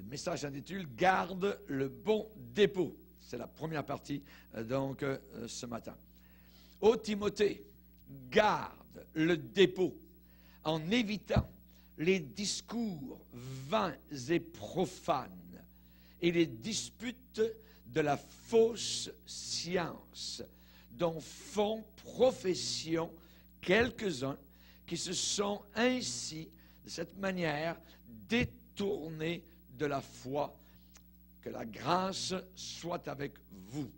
message s'intitule « Garde le bon dépôt ». C'est la première partie, donc, ce matin. Ô Timothée, garde le dépôt en évitant les discours vains et profanes et les disputes de la fausse science dont font profession quelques-uns qui se sont ainsi, de cette manière, détournés de la foi. Que la grâce soit avec vous.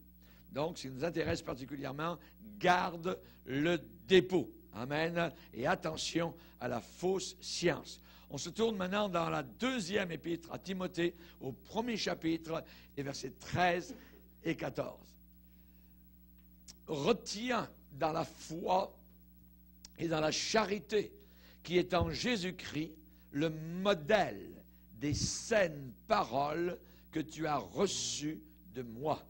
Donc, ce qui nous intéresse particulièrement, garde le dépôt. Amen. Et attention à la fausse science. On se tourne maintenant dans la deuxième épître à Timothée, au premier chapitre, et versets 13 et 14. Retiens dans la foi et dans la charité qui est en Jésus-Christ le modèle des saines paroles que tu as reçues de moi.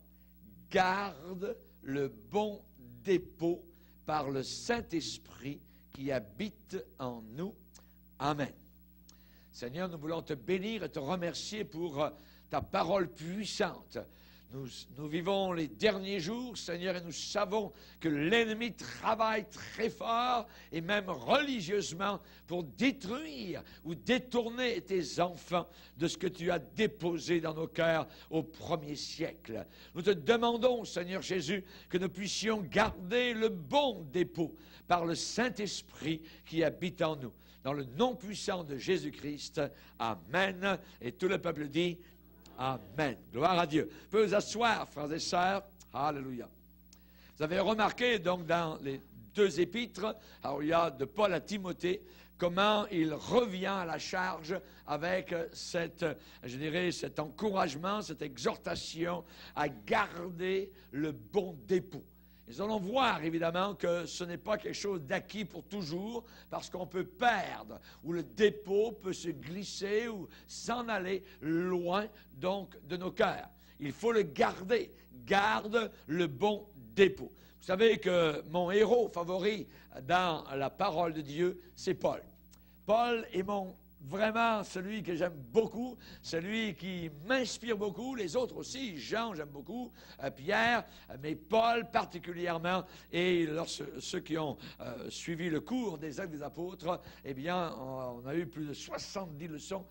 Garde le bon dépôt par le Saint-Esprit qui habite en nous. Amen. Seigneur, nous voulons te bénir et te remercier pour ta parole puissante. Nous vivons les derniers jours, Seigneur, et nous savons que l'ennemi travaille très fort et même religieusement pour détruire ou détourner tes enfants de ce que tu as déposé dans nos cœurs au premier siècle. Nous te demandons, Seigneur Jésus, que nous puissions garder le bon dépôt par le Saint-Esprit qui habite en nous. Dans le nom puissant de Jésus-Christ, Amen. Et tout le peuple dit Amen. Gloire à Dieu. Vous pouvez vous asseoir, frères et sœurs. Alléluia. Vous avez remarqué, donc, dans les deux épîtres, alors il y a de Paul à Timothée, comment il revient à la charge avec je dirais, cet encouragement, cette exhortation à garder le bon dépôt. Nous allons voir, évidemment, que ce n'est pas quelque chose d'acquis pour toujours, parce qu'on peut perdre, ou le dépôt peut se glisser ou s'en aller loin, donc, de nos cœurs. Il faut le garder. Garde le bon dépôt. Vous savez que mon héros favori dans la parole de Dieu, c'est Paul. Paul est vraiment celui que j'aime beaucoup, celui qui m'inspire beaucoup, les autres aussi, Jean, j'aime beaucoup, Pierre, mais Paul particulièrement, et ceux qui ont suivi le cours des Actes des Apôtres, eh bien, on a eu plus de 70 leçons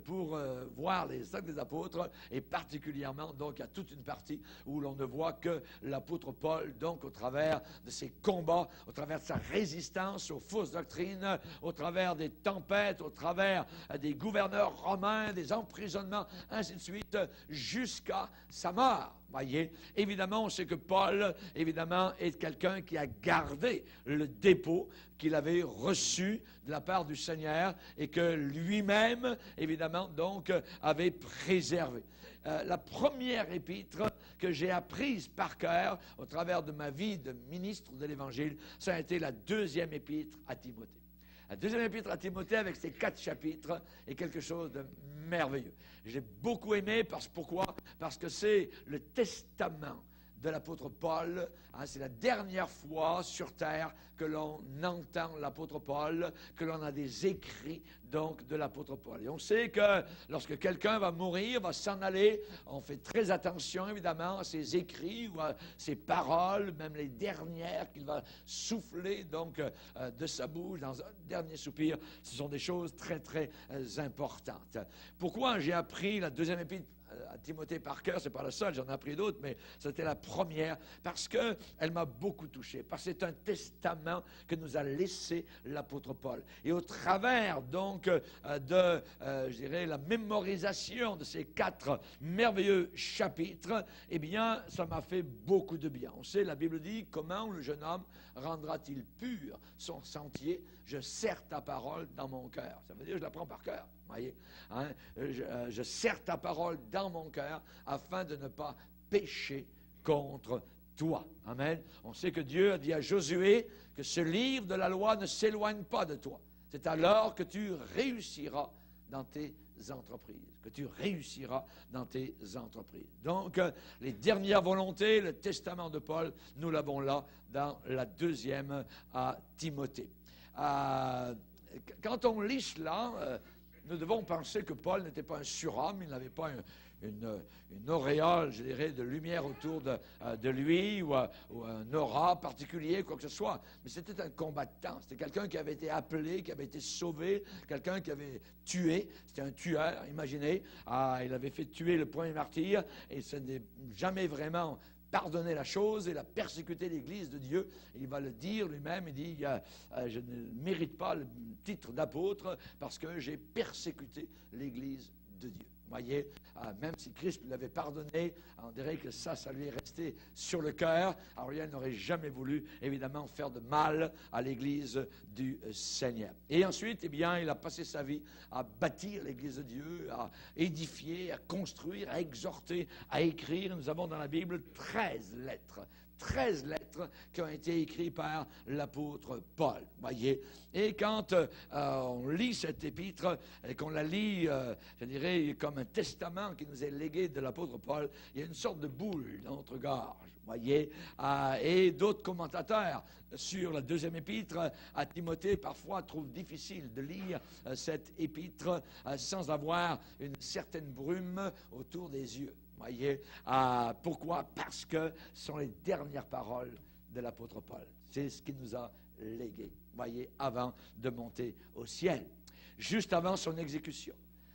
pour voir les Actes des Apôtres, et particulièrement, donc, il y a toute une partie où l'on ne voit que l'apôtre Paul, donc, au travers de ses combats, au travers de sa résistance aux fausses doctrines, au travers des tempêtes, au travers des gouverneurs romains, des emprisonnements, ainsi de suite, jusqu'à sa mort. Voyez, évidemment, on sait que Paul, évidemment, est quelqu'un qui a gardé le dépôt qu'il avait reçu de la part du Seigneur et que lui-même, évidemment, donc, avait préservé. La première épître que j'ai apprise par cœur au travers de ma vie de ministre de l'Évangile, ça a été la deuxième épître à Timothée. La deuxième épître à Timothée, avec ses 4 chapitres, est quelque chose de merveilleux. J'ai beaucoup aimé, pourquoi? Parce que c'est le testament de l'apôtre Paul. C'est la dernière fois sur terre que l'on entend l'apôtre Paul, que l'on a des écrits donc de l'apôtre Paul. Et on sait que lorsque quelqu'un va mourir, va s'en aller, on fait très attention évidemment à ses écrits ou à ses paroles, même les dernières qu'il va souffler donc de sa bouche dans un dernier soupir. Ce sont des choses très très importantes. Pourquoi j'ai appris la deuxième épître à Timothée par cœur? C'est pas la seule, j'en ai appris d'autres, mais c'était la première, parce qu'elle m'a beaucoup touché, parce que c'est un testament que nous a laissé l'apôtre Paul. Et au travers, donc, je dirais, la mémorisation de ces 4 merveilleux chapitres, eh bien, ça m'a fait beaucoup de bien. On sait, la Bible dit, comment le jeune homme rendra-t-il pur son sentier? Je serre ta parole dans mon cœur. Ça veut dire, je la prends par cœur. Voyez, hein? Je serre ta parole dans mon cœur afin de ne pas pécher contre toi. Amen. On sait que Dieu a dit à Josué que ce livre de la loi ne s'éloigne pas de toi. C'est alors que tu réussiras dans tes entreprises, que tu réussiras dans tes entreprises. Donc, les dernières volontés, le testament de Paul, nous l'avons là dans la deuxième à Timothée. Quand on lit cela, nous devons penser que Paul n'était pas un surhomme, il n'avait pas une auréole, je dirais, de lumière autour de lui, ou un aura particulier, quoi que ce soit. Mais c'était un combattant, c'était quelqu'un qui avait été appelé, qui avait été sauvé, quelqu'un qui avait tué, c'était un tueur, imaginez. Il avait fait tuer le premier martyr, et ce n'est jamais vraiment pardonner la chose, et a persécuté l'Église de Dieu. Il va le dire lui-même, il dit, je ne mérite pas le titre d'apôtre parce que j'ai persécuté l'Église de Dieu. Voyez, même si Christ l'avait pardonné, on dirait que ça lui est resté sur le cœur. Alors il n'aurait jamais voulu, évidemment, faire de mal à l'Église du Seigneur. Et ensuite, eh bien, il a passé sa vie à bâtir l'Église de Dieu, à édifier, à construire, à exhorter, à écrire. Nous avons dans la Bible 13 lettres. 13 lettres qui ont été écrites par l'apôtre Paul, voyez. Et quand on lit cette épître et qu'on la lit, je dirais, comme un testament qui nous est légué de l'apôtre Paul, il y a une sorte de boule dans notre gorge, voyez. Et d'autres commentateurs sur la deuxième épître à Timothée parfois trouvent difficile de lire cette épître sans avoir une certaine brume autour des yeux. Voyez, pourquoi? Parce que ce sont les dernières paroles de l'apôtre Paul. C'est ce qu'il nous a légué, voyez, avant de monter au ciel, juste avant son exécution.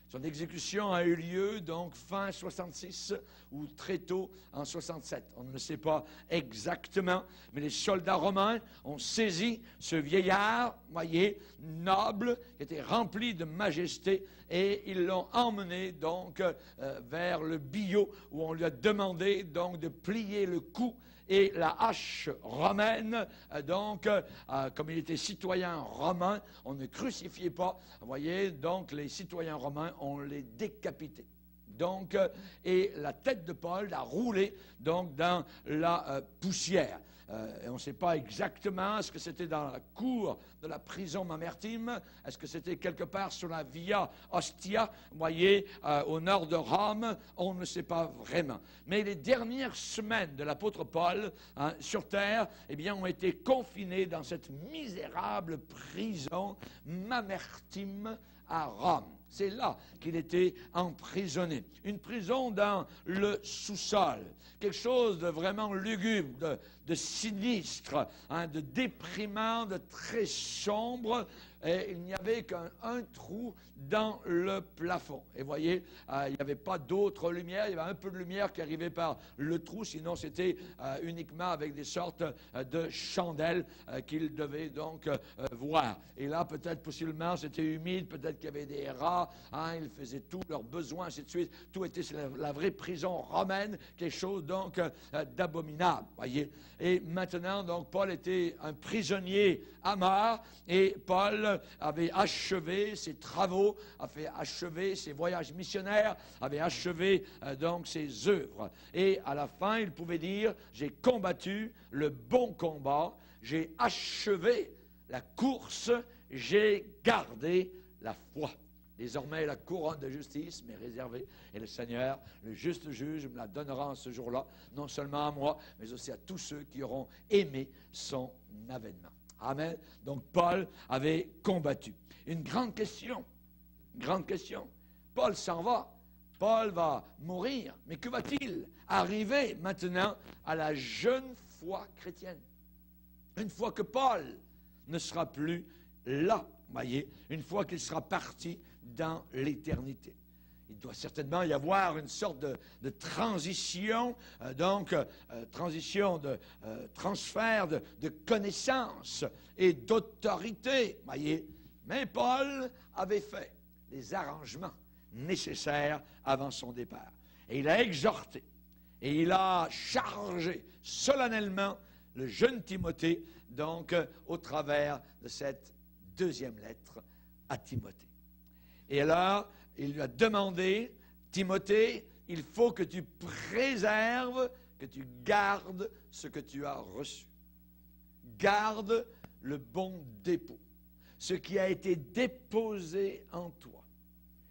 Son exécution a eu lieu donc fin 66 ou très tôt en 67. On ne le sait pas exactement, mais les soldats romains ont saisi ce vieillard, voyez, noble, qui était rempli de majesté, et ils l'ont emmené donc vers le billot où on lui a demandé donc de plier le cou. Et la hache romaine, donc, comme il était citoyen romain, on ne crucifiait pas. Vous voyez, donc les citoyens romains, on les décapitait. Donc, et la tête de Paul a roulé donc dans la poussière. Et on ne sait pas exactement, est-ce que c'était dans la cour de la prison Mamertine, est-ce que c'était quelque part sur la Via Ostia, vous voyez, au nord de Rome, on ne sait pas vraiment. Mais les dernières semaines de l'apôtre Paul sur terre, eh bien, ont été confinées dans cette misérable prison Mamertine à Rome. C'est là qu'il était emprisonné. Une prison dans le sous-sol. Quelque chose de vraiment lugubre, de sinistre, de déprimant, de très sombre. Et il n'y avait qu'un trou dans le plafond. Et voyez, il n'y avait pas d'autre lumière. Il y avait un peu de lumière qui arrivait par le trou. Sinon, c'était uniquement avec des sortes de chandelles qu'il devait donc voir. Et là, peut-être, possiblement, c'était humide. Peut-être qu'il y avait des rats. Ils faisaient tous leurs besoins, ainsi de suite. Tout était la vraie prison romaine. Quelque chose, donc, d'abominable. Voyez. Et maintenant, donc, Paul était un prisonnier à mort. Et Paul avait achevé ses travaux, avait achevé ses voyages missionnaires, avait achevé donc ses œuvres. Et à la fin, il pouvait dire, j'ai combattu le bon combat, j'ai achevé la course, j'ai gardé la foi. Désormais, la couronne de justice m'est réservée, et le Seigneur, le juste juge, me la donnera en ce jour-là, non seulement à moi, mais aussi à tous ceux qui auront aimé son avènement. Amen. Donc, Paul avait combattu. Une grande question. Paul s'en va. Paul va mourir. Mais que va-t-il arriver maintenant à la jeune foi chrétienne? Une fois que Paul ne sera plus là, voyez, une fois qu'il sera parti dans l'éternité. Il doit certainement y avoir une sorte de transition, transition de transfert de connaissances et d'autorité, voyez. Mais Paul avait fait les arrangements nécessaires avant son départ. Et il a exhorté, et il a chargé solennellement le jeune Timothée, donc au travers de cette deuxième lettre à Timothée. Et alors, il lui a demandé, Timothée, il faut que tu préserves, que tu gardes ce que tu as reçu. Garde le bon dépôt, ce qui a été déposé en toi.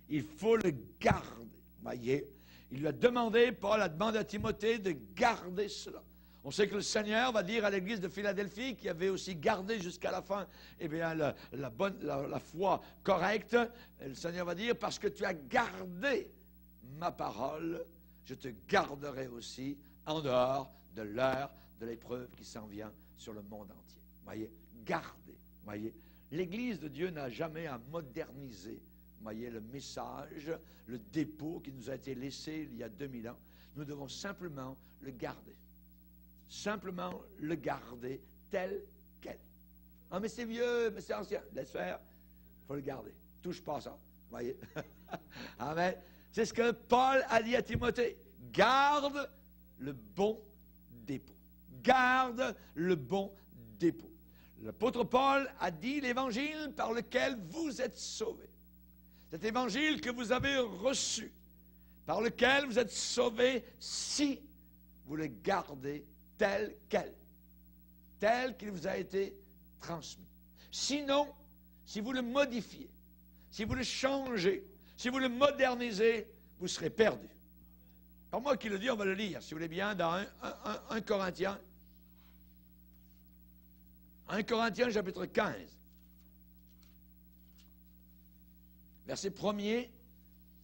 Il faut le garder, voyez. Il lui a demandé, Paul a demandé à Timothée de garder cela. On sait que le Seigneur va dire à l'église de Philadelphie, qui avait aussi gardé jusqu'à la fin la foi correcte, le Seigneur va dire, parce que tu as gardé ma parole, je te garderai aussi en dehors de l'heure de l'épreuve qui s'en vient sur le monde entier. Voyez, garder. Voyez, l'Église de Dieu n'a jamais à moderniser, voyez, le message, le dépôt qui nous a été laissé il y a 2000 ans. Nous devons simplement le garder. Simplement le garder tel quel. Ah, mais c'est vieux, mais c'est ancien. Laisse faire, il faut le garder. Touche pas ça. Voyez. Amen. C'est ce que Paul a dit à Timothée. Garde le bon dépôt. Garde le bon dépôt. L'apôtre Paul a dit l'évangile par lequel vous êtes sauvés. Cet évangile que vous avez reçu, par lequel vous êtes sauvés si vous le gardez tel quel, tel qu'il vous a été transmis. Sinon, si vous le modifiez, si vous le changez, si vous le modernisez, vous serez perdu. Pas moi qui le dis, on va le lire, si vous voulez bien, dans 1 Corinthiens. 1 Corinthiens, chapitre 15. Verset 1er.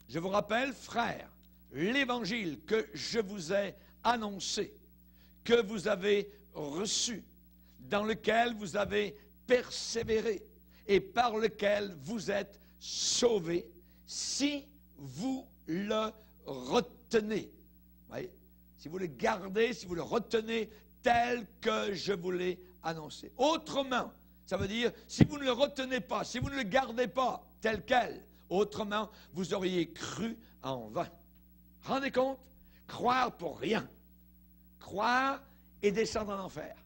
Je vous rappelle, frères, l'évangile que je vous ai annoncé, que vous avez reçu, dans lequel vous avez persévéré et par lequel vous êtes sauvés, si vous le retenez. Voyez? Si vous le gardez, si vous le retenez tel que je vous l'ai annoncé. Autrement, ça veut dire, si vous ne le retenez pas, si vous ne le gardez pas tel quel, autrement, vous auriez cru en vain. Rendez compte? Croire pour rien. Croire et descendre en enfer.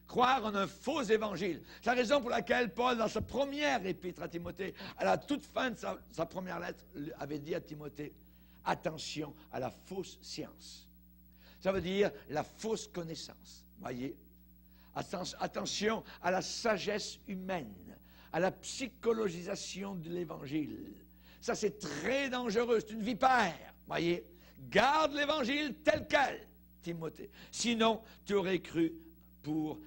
Croire en un faux évangile. C'est la raison pour laquelle Paul, dans sa première épître à Timothée, à la toute fin de sa première lettre, avait dit à Timothée, attention à la fausse science. Ça veut dire la fausse connaissance. Voyez? Attention à la sagesse humaine, à la psychologisation de l'évangile. Ça, c'est très dangereux. C'est une vipère. Voyez? Garde l'évangile tel quel, Timothée. Sinon, tu aurais cru pour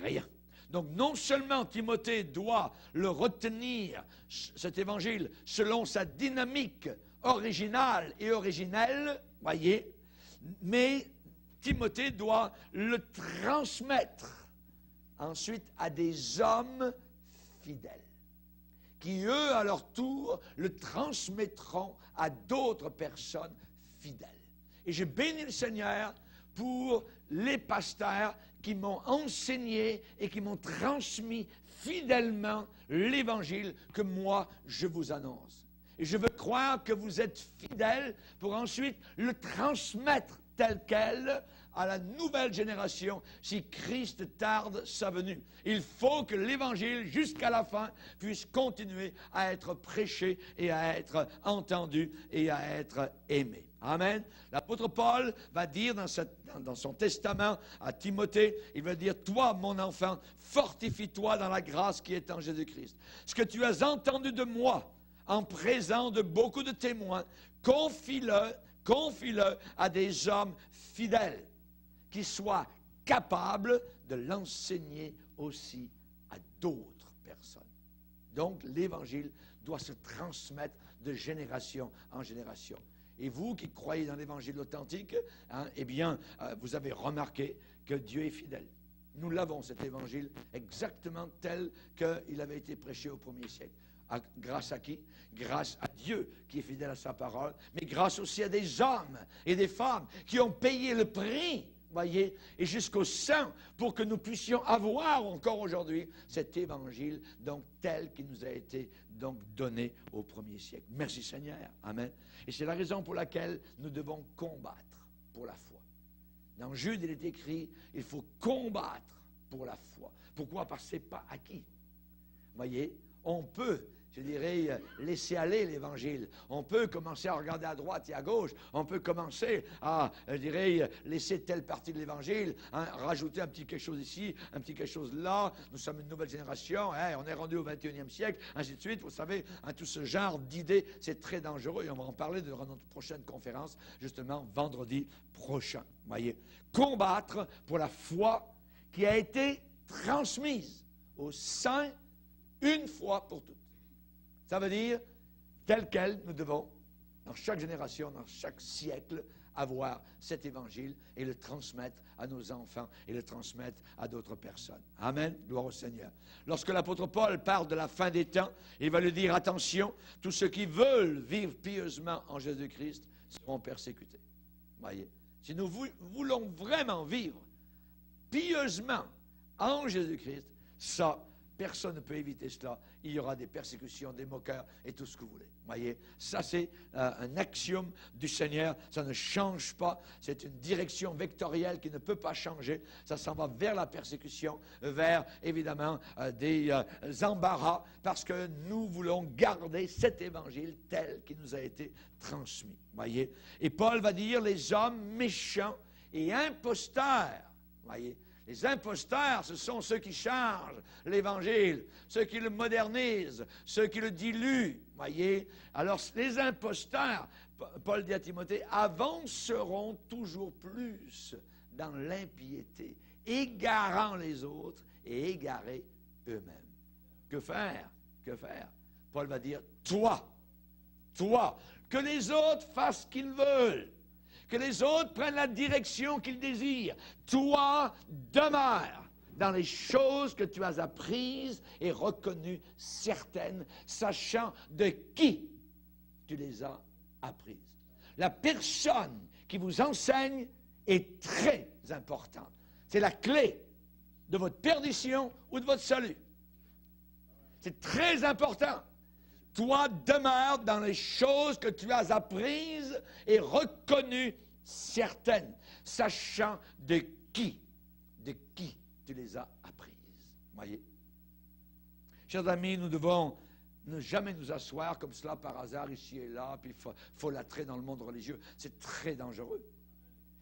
rien. Donc, non seulement Timothée doit le retenir, cet évangile, selon sa dynamique originale et originelle, voyez, mais Timothée doit le transmettre ensuite à des hommes fidèles, qui eux, à leur tour, le transmettront à d'autres personnes fidèles. Et j'ai béni le Seigneur pour les pasteurs qui m'ont enseigné et qui m'ont transmis fidèlement l'évangile que moi, je vous annonce. Et je veux croire que vous êtes fidèles pour ensuite le transmettre tel quel à la nouvelle génération si Christ tarde sa venue. Il faut que l'Évangile, jusqu'à la fin, puisse continuer à être prêché et à être entendu et à être aimé. Amen. L'apôtre Paul va dire dans son testament à Timothée, il va dire, toi, mon enfant, fortifie-toi dans la grâce qui est en Jésus-Christ. Ce que tu as entendu de moi, en présent de beaucoup de témoins, confie-le à des hommes fidèles qui soient capables de l'enseigner aussi à d'autres personnes. Donc, l'Évangile doit se transmettre de génération en génération. Et vous qui croyez dans l'Évangile authentique, eh bien, vous avez remarqué que Dieu est fidèle. Nous l'avons, cet Évangile, exactement tel qu'il avait été prêché au 1er siècle. Grâce à qui? Grâce à Dieu qui est fidèle à sa parole, mais grâce aussi à des hommes et des femmes qui ont payé le prix, voyez, et jusqu'au sang pour que nous puissions avoir encore aujourd'hui cet évangile donc tel qu'il nous a été donc donné au 1er siècle. Merci Seigneur. Amen. Et c'est la raison pour laquelle nous devons combattre pour la foi. Dans Jude, il est écrit, il faut combattre pour la foi. Pourquoi? Parce que ce n'est pas acquis. Voyez, on peut je dirais, laisser aller l'Évangile. On peut commencer à regarder à droite et à gauche. On peut commencer à, je dirais, laisser telle partie de l'Évangile, hein, rajouter un petit quelque chose ici, un petit quelque chose là. Nous sommes une nouvelle génération, hein, on est rendu au 21e siècle, ainsi de suite. Vous savez, hein, tout ce genre d'idées, c'est très dangereux et on va en parler dans notre prochaine conférence, justement, vendredi prochain. Voyez, combattre pour la foi qui a été transmise aux saints une fois pour toutes. Ça veut dire, tel quel, nous devons, dans chaque génération, dans chaque siècle, avoir cet évangile et le transmettre à nos enfants et le transmettre à d'autres personnes. Amen. Gloire au Seigneur. Lorsque l'apôtre Paul parle de la fin des temps, il va lui dire, attention, tous ceux qui veulent vivre pieusement en Jésus-Christ seront persécutés. Voyez, si nous voulons vraiment vivre pieusement en Jésus-Christ, ça, personne ne peut éviter cela. Il y aura des persécutions, des moqueurs et tout ce que vous voulez. Voyez, ça c'est un axiome du Seigneur. Ça ne change pas. C'est une direction vectorielle qui ne peut pas changer. Ça s'en va vers la persécution, vers évidemment des embarras, parce que nous voulons garder cet évangile tel qu'il nous a été transmis. Voyez, et Paul va dire les hommes méchants et imposteurs. Voyez. Les imposteurs, ce sont ceux qui changent l'Évangile, ceux qui le modernisent, ceux qui le diluent, voyez. Alors, les imposteurs, Paul dit à Timothée, avanceront toujours plus dans l'impiété, égarant les autres et égarés eux-mêmes. Que faire? Que faire? Paul va dire, toi, que les autres fassent ce qu'ils veulent. Que les autres prennent la direction qu'ils désirent. Toi, demeure dans les choses que tu as apprises et reconnues certaines, sachant de qui tu les as apprises. La personne qui vous enseigne est très importante. C'est la clé de votre perdition ou de votre salut. C'est très important. Toi, demeure dans les choses que tu as apprises et reconnues certaines, sachant de qui tu les as apprises. Voyez? Chers amis, nous devons ne jamais nous asseoir comme cela par hasard ici et là, puis folâtrer dans le monde religieux. C'est très dangereux.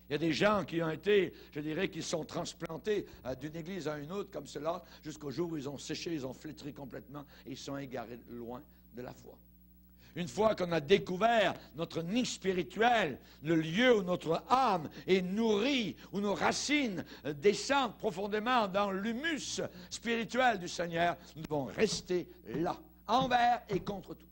Il y a des gens qui ont été, je dirais, qui sont transplantés d'une église à une autre comme cela, jusqu'au jour où ils ont séché, ils ont flétri complètement et ils sont égarés loin de la foi. Une fois qu'on a découvert notre nid spirituel, le lieu où notre âme est nourrie, où nos racines descendent profondément dans l'humus spirituel du Seigneur, nous devons rester là, envers et contre tout.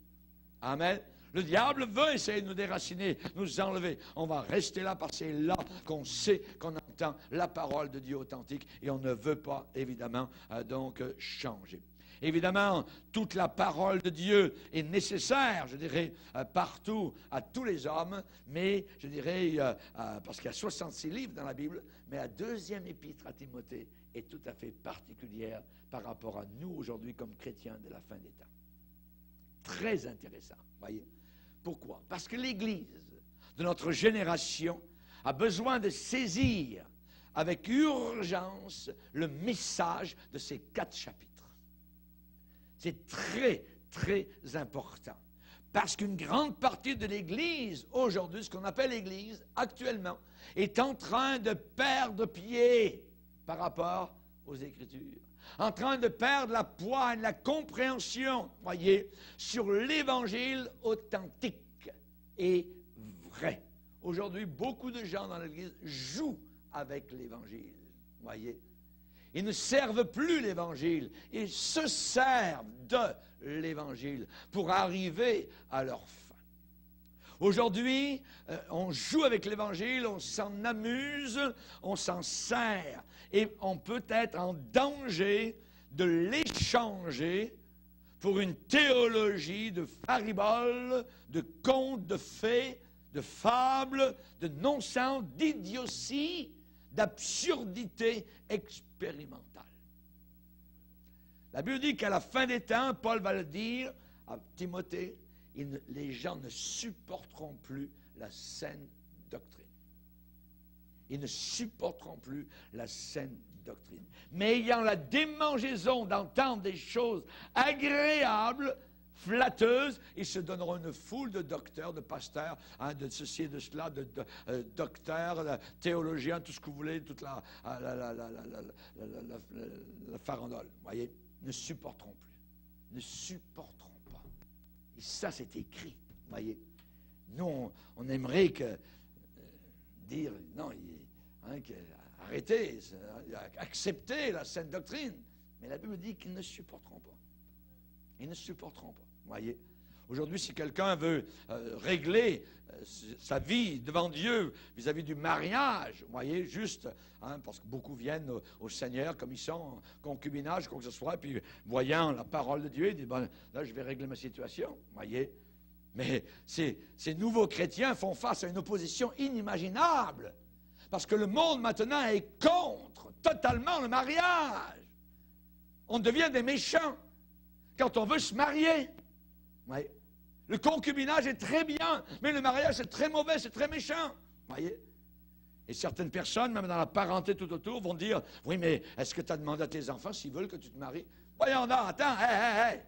Amen. Le diable veut essayer de nous déraciner, nous enlever. On va rester là parce que c'est là qu'on sait, qu'on entend la parole de Dieu authentique et on ne veut pas, évidemment, donc changer. Évidemment, toute la parole de Dieu est nécessaire, je dirais, partout, à tous les hommes, mais je dirais, parce qu'il y a 66 livres dans la Bible, mais la deuxième épître à Timothée est tout à fait particulière par rapport à nous aujourd'hui comme chrétiens de la fin des temps. Très intéressant, voyez. Pourquoi? Parce que l'Église de notre génération a besoin de saisir avec urgence le message de ces 4 chapitres. C'est très, très important. Parce qu'une grande partie de l'Église, aujourd'hui, ce qu'on appelle l'Église, actuellement, est en train de perdre pied par rapport aux Écritures. En train de perdre la poigne, la compréhension, voyez, sur l'Évangile authentique et vrai. Aujourd'hui, beaucoup de gens dans l'Église jouent avec l'Évangile, voyez. Ils ne servent plus l'Évangile, ils se servent de l'Évangile pour arriver à leur fin. Aujourd'hui, on joue avec l'Évangile, on s'en amuse, on s'en sert, et on peut être en danger de l'échanger pour une théologie de fariboles, de contes, de fées, de fables, de non-sens, d'idiotie, d'absurdité expérimentale. La Bible dit qu'à la fin des temps, Paul va le dire à Timothée, les gens ne supporteront plus la saine doctrine. Ils ne supporteront plus la saine doctrine. Mais ayant la démangeaison d'entendre des choses agréables, flatteuse. Ils se donneront une foule de docteurs, de pasteurs, hein, de ceci et de cela, de docteurs, théologiens, tout ce que vous voulez, toute la farandole. Vous voyez, ne supporteront plus. Ne supporteront pas. Et ça, c'est écrit. Vous voyez. Nous, on aimerait dire, non, arrêtez, acceptez la sainte doctrine. Mais la Bible dit qu'ils ne supporteront pas. Ils ne supporteront pas. Vous voyez. Aujourd'hui, si quelqu'un veut régler sa vie devant Dieu vis-à-vis du mariage, vous voyez, juste, hein, parce que beaucoup viennent au Seigneur comme ils sont, en concubinage, quoi que ce soit, puis voyant la parole de Dieu, ils disent, bon, là, je vais régler ma situation. Vous voyez. Mais ces nouveaux chrétiens font face à une opposition inimaginable. Parce que le monde maintenant est contre totalement le mariage. On devient des méchants quand on veut se marier. Oui. Le concubinage est très bien, mais le mariage c'est très mauvais, c'est très méchant. Voyez. Et certaines personnes, même dans la parenté tout autour, vont dire, oui, mais est-ce que tu as demandé à tes enfants s'ils veulent que tu te maries? Voyons donc, attends, hé.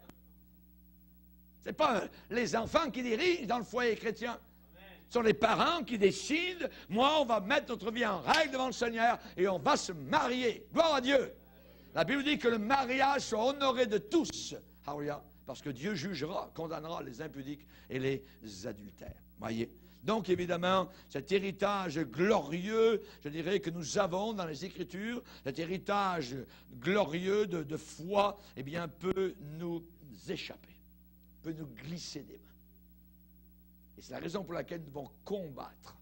C'est pas les enfants qui dirigent dans le foyer chrétien. Ce sont les parents qui décident, moi, on va mettre notre vie en règle devant le Seigneur et on va se marier. Gloire à Dieu. La Bible dit que le mariage soit honoré de tous. Alléluia. Parce que Dieu jugera, condamnera les impudiques et les adultères. Voyez. Donc, évidemment, cet héritage glorieux, je dirais, que nous avons dans les Écritures, cet héritage glorieux de foi, eh bien, peut nous échapper, peut nous glisser des mains. Et c'est la raison pour laquelle nous devons combattre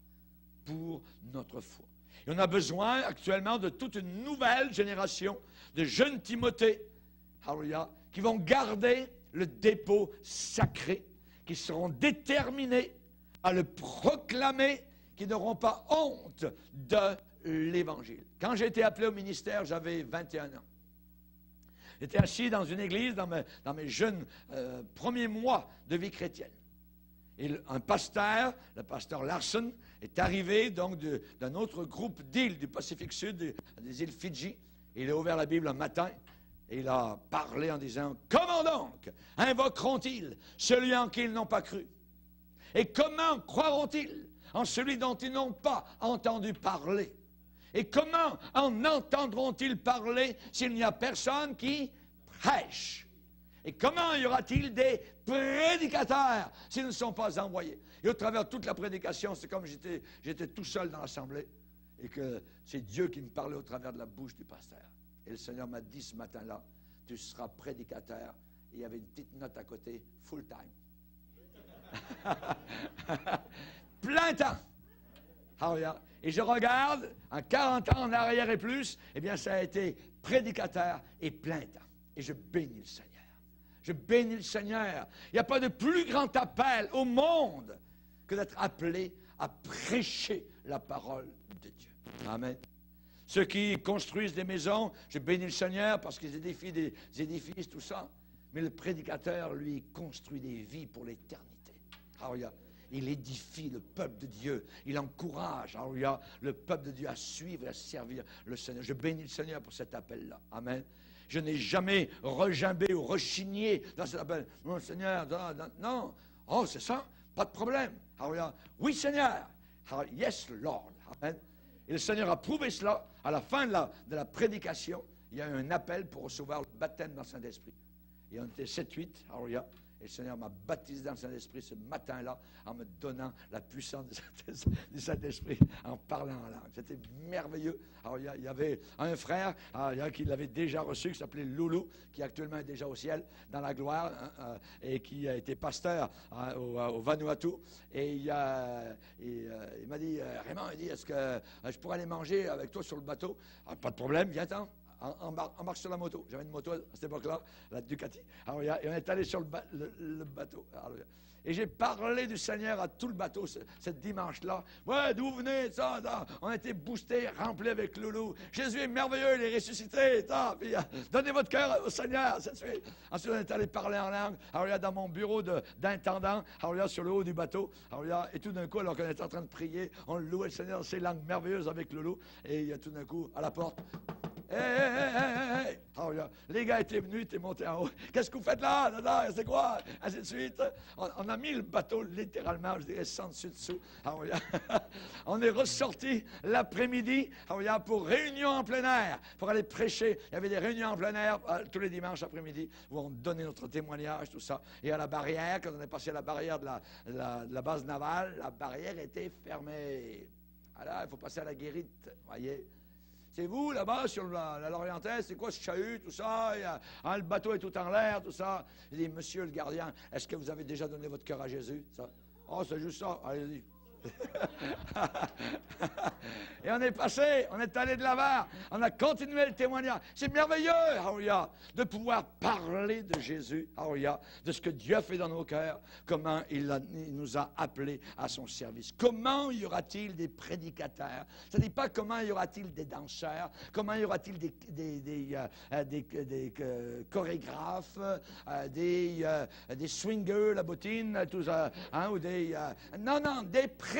pour notre foi. Et on a besoin actuellement de toute une nouvelle génération de jeunes Timothée, alléluia, qui vont garder le dépôt sacré, qui seront déterminés à le proclamer, qui n'auront pas honte de l'Évangile. Quand j'ai été appelé au ministère, j'avais 21 ans. J'étais assis dans une église dans mes jeunes premiers mois de vie chrétienne. Et un pasteur, le pasteur Larson, est arrivé donc d'un autre groupe d'îles du Pacifique Sud, des îles Fidji. Il a ouvert la Bible un matin et il a parlé en disant « Comment donc invoqueront-ils celui en qui ils n'ont pas cru? Et comment croiront-ils en celui dont ils n'ont pas entendu parler? Et comment en entendront-ils parler s'il n'y a personne qui prêche? Et comment y aura-t-il des prédicateurs s'ils ne sont pas envoyés? » Et au travers de toute la prédication, c'est comme j'étais tout seul dans l'assemblée et que c'est Dieu qui me parlait au travers de la bouche du pasteur. Et le Seigneur m'a dit ce matin-là, tu seras prédicateur. Et il y avait une petite note à côté, full time. Plein temps. Alléluia. Et je regarde, en 40 ans en arrière et plus, eh bien ça a été prédicateur et plein temps. Et je bénis le Seigneur. Je bénis le Seigneur. Il n'y a pas de plus grand appel au monde que d'être appelé à prêcher la parole de Dieu. Amen. Ceux qui construisent des maisons, je bénis le Seigneur parce qu'ils édifient des édifices, tout ça. Mais le prédicateur, lui, construit des vies pour l'éternité. Alléluia. Il édifie le peuple de Dieu. Il encourage, alléluia, le peuple de Dieu à suivre et à servir le Seigneur. Je bénis le Seigneur pour cet appel-là. Amen. Je n'ai jamais regimbé ou rechigné dans cet appel. Non, Seigneur, non. Oh, c'est ça? Pas de problème. Alléluia. Oui, Seigneur. Yes, Lord. Amen. Et le Seigneur a prouvé cela. À la fin de la prédication, il y a eu un appel pour recevoir le baptême dans le Saint-Esprit. Et on était 7-8, alléluia. Et le Seigneur m'a baptisé dans le Saint-Esprit ce matin-là en me donnant la puissance du Saint-Esprit, en parlant en langue. C'était merveilleux. Alors, il y avait un frère qui l'avait déjà reçu, qui s'appelait Loulou, qui actuellement est déjà au ciel, dans la gloire, et qui a été pasteur au Vanuatu. Et il m'a dit, Raymond, est-ce que je pourrais aller manger avec toi sur le bateau? Ah, pas de problème, viens-t'en. Embarque sur la moto. J'avais une moto à cette époque-là, la Ducati. Alors, et on est allé sur le bateau. Alors, et j'ai parlé du Seigneur à tout le bateau ce dimanche-là. Ouais, d'où vous venez, ça? On a été boostés, remplis avec Loulou. Jésus est merveilleux, il est ressuscité. Puis, donnez votre cœur au Seigneur. Ensuite, on est allé parler en langue. Alors, dans mon bureau d'intendant, sur le haut du bateau. Alors, et tout d'un coup, alors qu'on était en train de prier, on louait le Seigneur dans ces langues merveilleuses avec Loulou. Et il y a tout d'un coup, à la porte, Hey. Alléluia. Les gars étaient venus, étaient montés en haut. Qu'est-ce que vous faites là? C'est quoi? Ainsi de suite. On a mis le bateau littéralement, je dirais, sans dessus dessous. Alléluia. On est ressorti l'après-midi pour réunion en plein air, pour aller prêcher. Il y avait des réunions en plein air tous les dimanches après-midi où on donnait notre témoignage, tout ça. Et à la barrière, quand on est passé à la barrière de la base navale, la barrière était fermée. Alors, il faut passer à la guérite, voyez. C'est vous, là-bas, sur la Lorientaise, c'est quoi ce chahut, tout ça? Le bateau est tout en l'air, tout ça. Il dit, monsieur le gardien, est-ce que vous avez déjà donné votre cœur à Jésus? Ça? Oh, c'est juste ça. Allez-y. Et on est passé, on est allé de l'avant, on a continué le témoignage. C'est merveilleux, de pouvoir parler de Jésus, de ce que Dieu a fait dans nos cœurs, comment il nous a appelés à son service. Comment y aura-t-il des prédicateurs? Ça ne dit pas comment y aura-t-il des danseurs, comment y aura-t-il des chorégraphes, des swingers, la bottine, tout ça, ou des... non, des prédicateurs.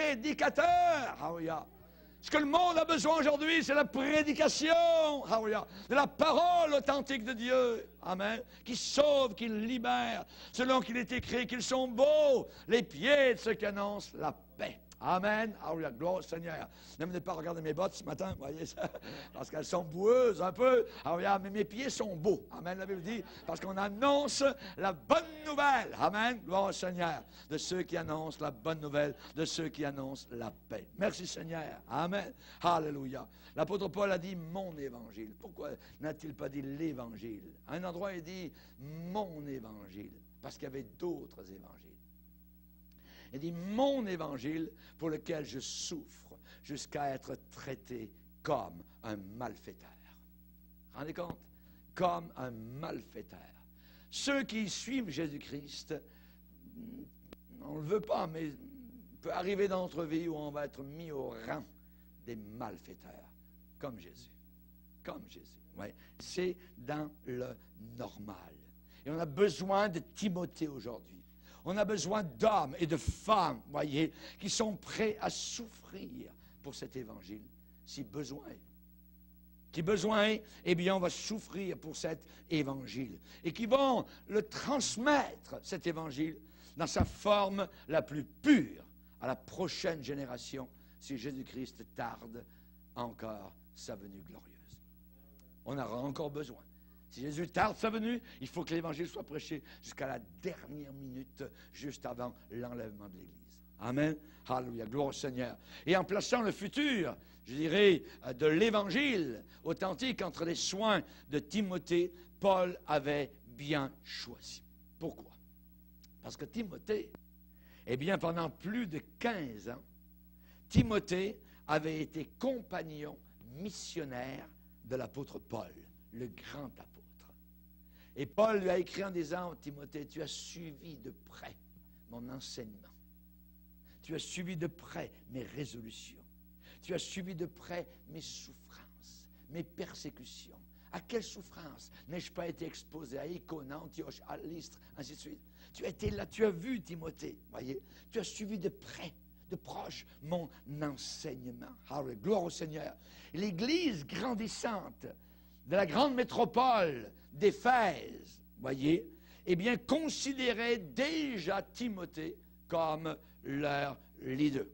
Ce que le monde a besoin aujourd'hui, c'est la prédication de la parole authentique de Dieu. Amen. Qui sauve, qui libère, selon qu'il est écrit qu'ils sont beaux, les pieds de ceux qui annoncent la paix. Amen. Alléluia. Gloire au Seigneur. Ne venez pas regarder mes bottes ce matin, voyez ça, parce qu'elles sont boueuses un peu. Alléluia. Mais mes pieds sont beaux. Amen. La Bible dit, parce qu'on annonce la bonne nouvelle. Amen. Gloire au Seigneur. De ceux qui annoncent la bonne nouvelle, de ceux qui annoncent la paix. Merci Seigneur. Amen. Alléluia. L'apôtre Paul a dit mon évangile. Pourquoi n'a-t-il pas dit l'évangile? À un endroit, il dit mon évangile, parce qu'il y avait d'autres évangiles. Il dit, mon évangile pour lequel je souffre jusqu'à être traité comme un malfaiteur. Rendez compte? Comme un malfaiteur. Ceux qui suivent Jésus-Christ, on ne le veut pas, mais il peut arriver dans notre vie où on va être mis au rang des malfaiteurs, comme Jésus. Comme Jésus. Ouais. C'est dans le normal. Et on a besoin de Timothée aujourd'hui. On a besoin d'hommes et de femmes, voyez, qui sont prêts à souffrir pour cet évangile, si besoin est. Si besoin est, eh bien, on va souffrir pour cet évangile. Et qui vont le transmettre, cet évangile, dans sa forme la plus pure à la prochaine génération, si Jésus-Christ tarde encore sa venue glorieuse. On aura encore besoin. Si Jésus tarde sa venue, il faut que l'Évangile soit prêché jusqu'à la dernière minute, juste avant l'enlèvement de l'Église. Amen. Alléluia. Gloire au Seigneur. Et en plaçant le futur, je dirais, de l'Évangile authentique entre les soins de Timothée, Paul avait bien choisi. Pourquoi? Parce que Timothée, eh bien, pendant plus de 15 ans, Timothée avait été compagnon missionnaire de l'apôtre Paul, le grand apôtre. Et Paul lui a écrit en disant, Timothée, tu as suivi de près mon enseignement. Tu as suivi de près mes résolutions. Tu as suivi de près mes souffrances, mes persécutions. À quelle souffrance n'ai-je pas été exposé? À Icône, à Antioche, à Lystre, ainsi de suite. Tu as été là, tu as vu, Timothée, voyez. Tu as suivi de près, de proche, mon enseignement. Hallelujah. Gloire au Seigneur. L'Église grandissante de la grande métropole d'Éphèse, voyez, eh bien, considérait déjà Timothée comme leur leader.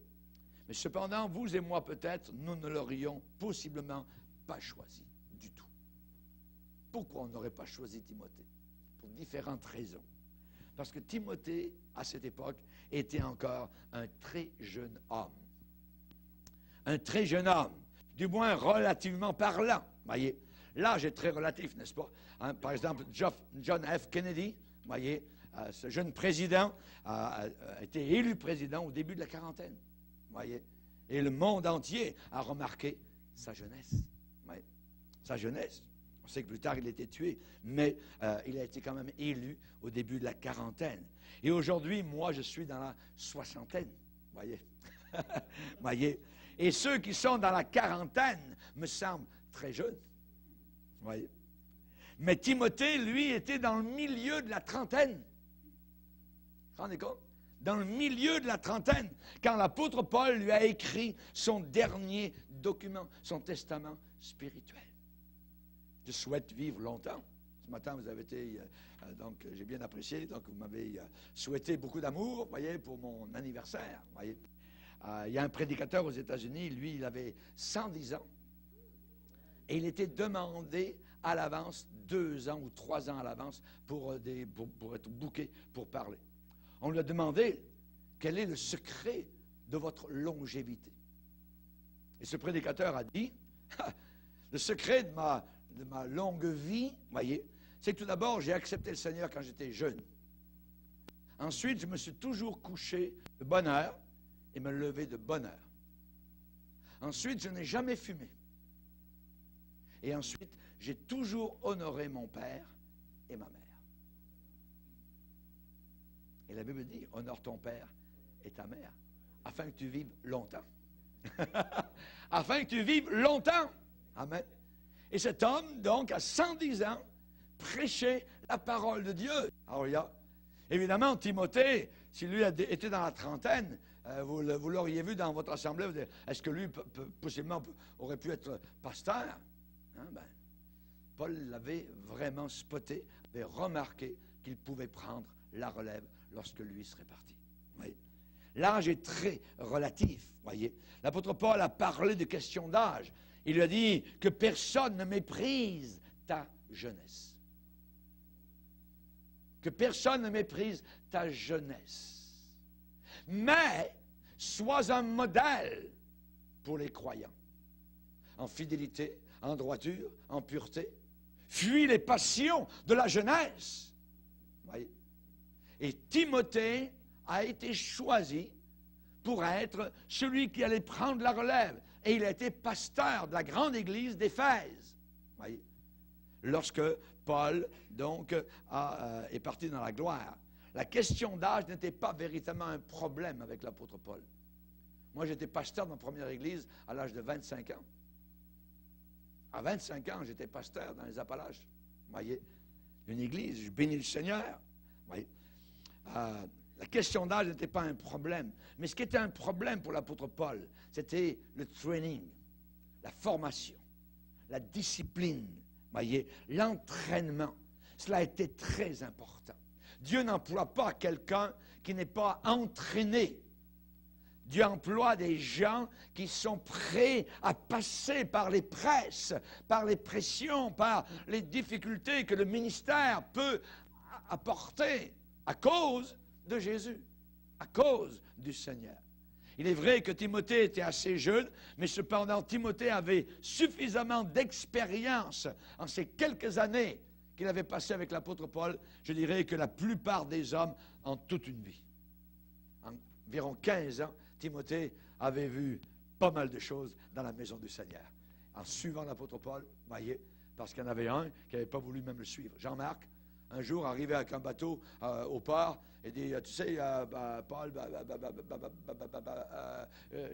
Mais cependant, vous et moi, peut-être, nous ne l'aurions possiblement pas choisi du tout. Pourquoi on n'aurait pas choisi Timothée? Pour différentes raisons. Parce que Timothée, à cette époque, était encore un très jeune homme. Un très jeune homme, du moins relativement parlant, voyez. L'âge est très relatif, n'est-ce pas? Hein, par exemple, John F. Kennedy, voyez, ce jeune président a été élu président au début de la quarantaine, voyez. Et le monde entier a remarqué sa jeunesse, voyez, sa jeunesse. On sait que plus tard, il a été tué, mais il a été quand même élu au début de la quarantaine. Et aujourd'hui, moi, je suis dans la soixantaine, voyez. Voyez. Et ceux qui sont dans la quarantaine me semblent très jeunes. Voyez. Mais Timothée, lui, était dans le milieu de la trentaine. Vous vous rendez compte? Dans le milieu de la trentaine, quand l'apôtre Paul lui a écrit son dernier document, son testament spirituel. te souhaite vivre longtemps. Ce matin, vous avez été, donc j'ai bien apprécié, donc vous m'avez souhaité beaucoup d'amour, voyez, pour mon anniversaire, voyez. Il y a un prédicateur aux États-Unis, lui, il avait 110 ans, et il était demandé à l'avance, 2 ans ou 3 ans à l'avance, pour être booké, pour parler. On lui a demandé, quel est le secret de votre longévité? Et ce prédicateur a dit, le secret de ma longue vie, voyez, c'est que tout d'abord, j'ai accepté le Seigneur quand j'étais jeune. Ensuite, je me suis toujours couché de bonne heure et me levé de bonne heure. Ensuite, je n'ai jamais fumé. Et ensuite, j'ai toujours honoré mon père et ma mère. Et la Bible dit, honore ton père et ta mère, afin que tu vives longtemps. Afin que tu vives longtemps. Amen. Et cet homme, donc, à 110 ans, prêchait la parole de Dieu. Alors, évidemment, Timothée, si lui était dans la trentaine, vous l'auriez vu dans votre assemblée, est-ce que lui, possiblement, aurait pu être pasteur? Hein, ben, Paul l'avait vraiment spoté, avait remarqué qu'il pouvait prendre la relève lorsque lui serait parti. Voyez? L'âge est très relatif, voyez. L'apôtre Paul a parlé de question d'âge. Il lui a dit que personne ne méprise ta jeunesse. Que personne ne méprise ta jeunesse. Mais sois un modèle pour les croyants. En fidélité, en droiture, en pureté. Fuis les passions de la jeunesse. Voyez? Et Timothée a été choisi pour être celui qui allait prendre la relève. Et il a été pasteur de la grande église d'Éphèse. Voyez? Lorsque Paul, donc, est parti dans la gloire. La question d'âge n'était pas véritablement un problème avec l'apôtre Paul. Moi, j'étais pasteur dans la première église à l'âge de 25 ans. À 25 ans, j'étais pasteur dans les Appalaches. Vous voyez, une église, je bénis le Seigneur. Vous voyez, la question d'âge n'était pas un problème. Mais ce qui était un problème pour l'apôtre Paul, c'était le training, la formation, la discipline, voyez, l'entraînement. Cela était très important. Dieu n'emploie pas quelqu'un qui n'est pas entraîné. Dieu emploie des gens qui sont prêts à passer par les presses, par les pressions, par les difficultés que le ministère peut apporter à cause de Jésus, à cause du Seigneur. Il est vrai que Timothée était assez jeune, mais cependant Timothée avait suffisamment d'expérience en ces quelques années qu'il avait passées avec l'apôtre Paul. Je dirais que la plupart des hommes en toute une vie. En environ 15 ans, Timothée avait vu pas mal de choses dans la maison du Seigneur. En suivant l'apôtre Paul, voyez, parce qu'il y en avait un qui n'avait pas voulu même le suivre. Jean-Marc, un jour, arrivé avec un bateau au port, et dit, tu sais, Paul,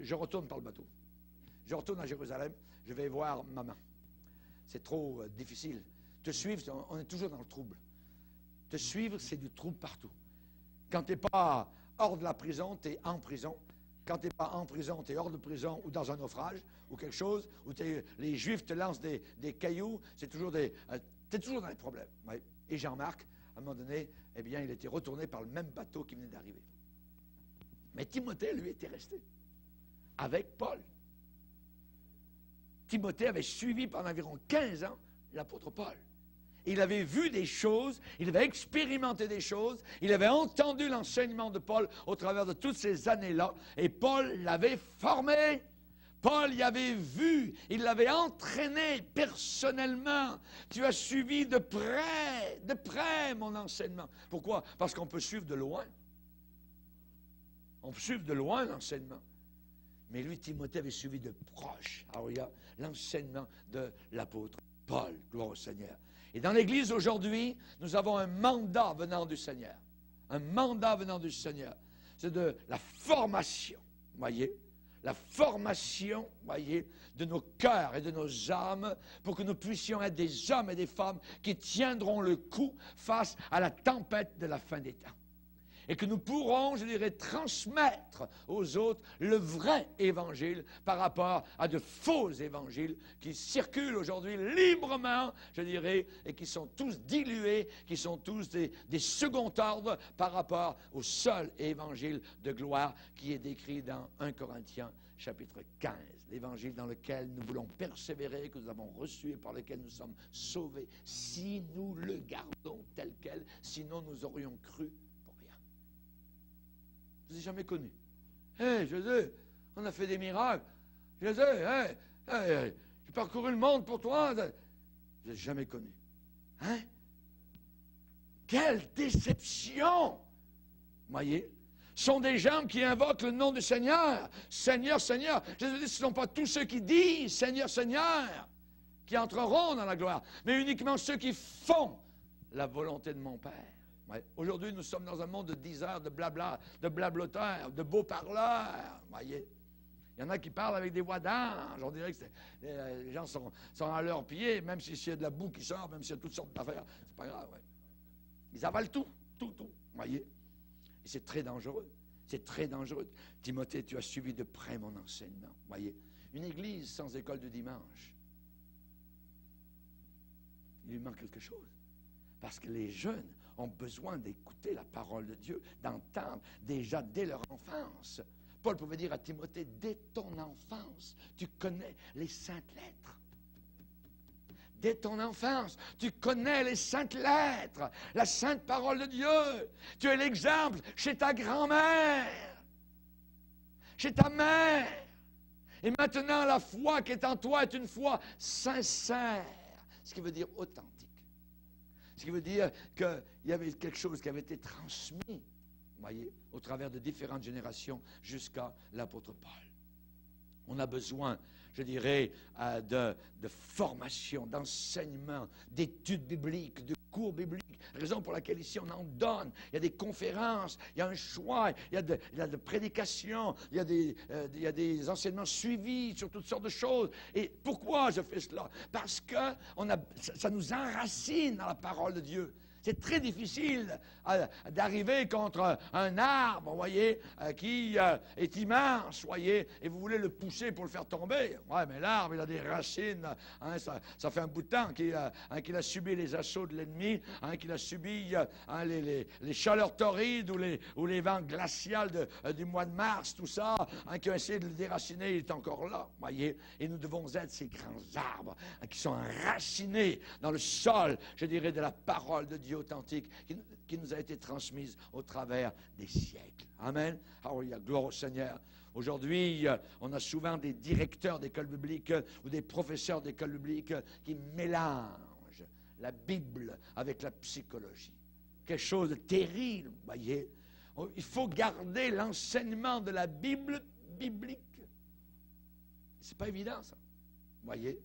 je retourne par le bateau. Je retourne à Jérusalem, je vais voir maman. C'est trop difficile. Te suivre, on est toujours dans le trouble. Te suivre, c'est du trouble partout. Quand tu n'es pas hors de la prison, tu es en prison. Quand tu n'es pas en prison, tu es hors de prison ou dans un naufrage ou quelque chose, où les Juifs te lancent des cailloux, tu es toujours dans les problèmes. Oui. Et Jean-Marc, à un moment donné, eh bien, il était retourné par le même bateau qui venait d'arriver. Mais Timothée, lui, était resté avec Paul. Timothée avait suivi pendant environ 15 ans l'apôtre Paul. Il avait vu des choses, il avait expérimenté des choses, il avait entendu l'enseignement de Paul au travers de toutes ces années-là, et Paul l'avait formé. Paul y avait vu, il l'avait entraîné personnellement. Tu as suivi de près mon enseignement. Pourquoi? Parce qu'on peut suivre de loin. On peut suivre de loin l'enseignement. Mais lui, Timothée, avait suivi de proche, l'enseignement de l'apôtre Paul. Gloire au Seigneur. Et dans l'Église aujourd'hui, nous avons un mandat venant du Seigneur. Un mandat venant du Seigneur. C'est de la formation, voyez, la formation, voyez, de nos cœurs et de nos âmes pour que nous puissions être des hommes et des femmes qui tiendront le coup face à la tempête de la fin des temps. et que nous pourrons, je dirais, transmettre aux autres le vrai évangile par rapport à de faux évangiles qui circulent aujourd'hui librement, je dirais, et qui sont tous dilués, qui sont tous des second ordre par rapport au seul évangile de gloire qui est décrit dans 1 Corinthiens chapitre 15, l'évangile dans lequel nous voulons persévérer, que nous avons reçu et par lequel nous sommes sauvés, si nous le gardons tel quel, sinon nous aurions cru pour rien. Je ne vous ai jamais connu. Hé, Jésus, on a fait des miracles. Jésus, j'ai parcouru le monde pour toi. Je ne l'ai jamais connu. Hein? Quelle déception! Voyez? Sont des gens qui invoquent le nom du Seigneur. Seigneur, Seigneur. Jésus dit, ce ne sont pas tous ceux qui disent Seigneur, Seigneur qui entreront dans la gloire, mais uniquement ceux qui font la volonté de mon Père. Ouais. Aujourd'hui, nous sommes dans un monde de diseurs, de blabla, de blabloteurs, de beaux parleurs. Voyez? Il y en a qui parlent avec des voix d'ange. On dirait que les gens sont à leurs pieds, même s'il y a de la boue qui sort, même s'il y a toutes sortes d'affaires. C'est pas grave. Ouais. Ils avalent tout. Voyez? Et c'est très dangereux. C'est très dangereux. Timothée, tu as suivi de près mon enseignement. Voyez, une église sans école de dimanche, il lui manque quelque chose. Parce que les jeunes ont besoin d'écouter la parole de Dieu, d'entendre déjà dès leur enfance. Paul pouvait dire à Timothée, dès ton enfance, tu connais les saintes lettres. Dès ton enfance, tu connais les saintes lettres, la sainte parole de Dieu. Tu es l'exemple chez ta grand-mère, chez ta mère. Et maintenant, la foi qui est en toi est une foi sincère, ce qui veut dire authentique. Ce qui veut dire qu'il y avait quelque chose qui avait été transmis, voyez, au travers de différentes générations jusqu'à l'apôtre Paul. On a besoin, je dirais, de formation, d'enseignement, d'études bibliques, de cours bibliques. Raison pour laquelle ici on en donne. Il y a des conférences, il y a un choix, il y a de prédications, il y a des enseignements suivis sur toutes sortes de choses. Et pourquoi je fais cela? Parce que ça nous enracine dans la parole de Dieu. C'est très difficile d'arriver contre un arbre, vous voyez, qui est immense, voyez, et vous voulez le pousser pour le faire tomber. Ouais, mais l'arbre, il a des racines, hein, ça fait un bout de temps qu'il a subi les assauts de l'ennemi, hein, qu'il a subi les chaleurs torrides ou les vents glaciaux du mois de mars, tout ça, hein, qui ont essayé de le déraciner, il est encore là, voyez. Et nous devons être ces grands arbres hein, qui sont enracinés dans le sol, je dirais, de la parole de Dieu authentique qui nous a été transmise au travers des siècles. Amen. Alléluia, gloire au Seigneur. Aujourd'hui, on a souvent des directeurs d'écoles bibliques ou des professeurs d'écoles bibliques qui mélangent la Bible avec la psychologie. Quelque chose de terrible, vous voyez. Il faut garder l'enseignement de la Bible biblique. C'est pas évident, ça. Vous voyez.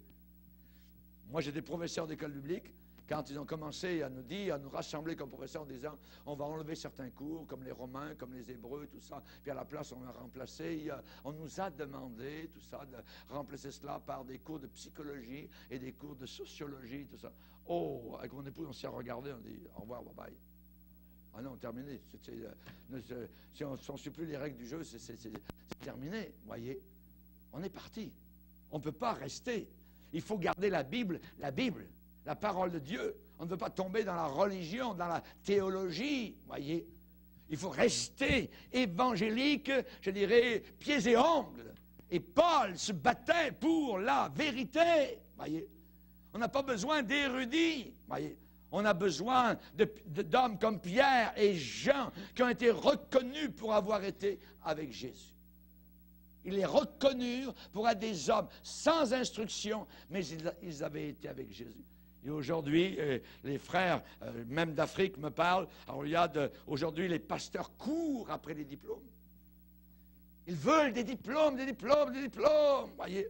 Moi, j'ai des professeurs d'école biblique. Quand ils ont commencé à nous rassembler comme professeurs en disant on va enlever certains cours, comme les Romains, comme les Hébreux, tout ça, puis à la place on a remplacé, on nous a demandé, tout ça, de remplacer cela par des cours de psychologie et des cours de sociologie, tout ça. Oh, avec mon épouse, on s'est regardé, on dit au revoir, bye bye. Ah non, terminé. Si on ne suit plus les règles du jeu, c'est terminé, voyez. On est parti. On ne peut pas rester. Il faut garder la Bible, la parole de Dieu. On ne veut pas tomber dans la religion, dans la théologie, voyez. Il faut rester évangélique, je dirais, pieds et ongles. Et Paul se battait pour la vérité, voyez. On n'a pas besoin d'érudits, voyez. On a besoin d'hommes comme Pierre et Jean qui ont été reconnus pour avoir été avec Jésus. Ils les reconnurent pour être des hommes sans instruction, mais ils avaient été avec Jésus. Et aujourd'hui, les frères, même d'Afrique, me parlent. Alors, il y a aujourd'hui, les pasteurs courent après les diplômes. Ils veulent des diplômes, voyez.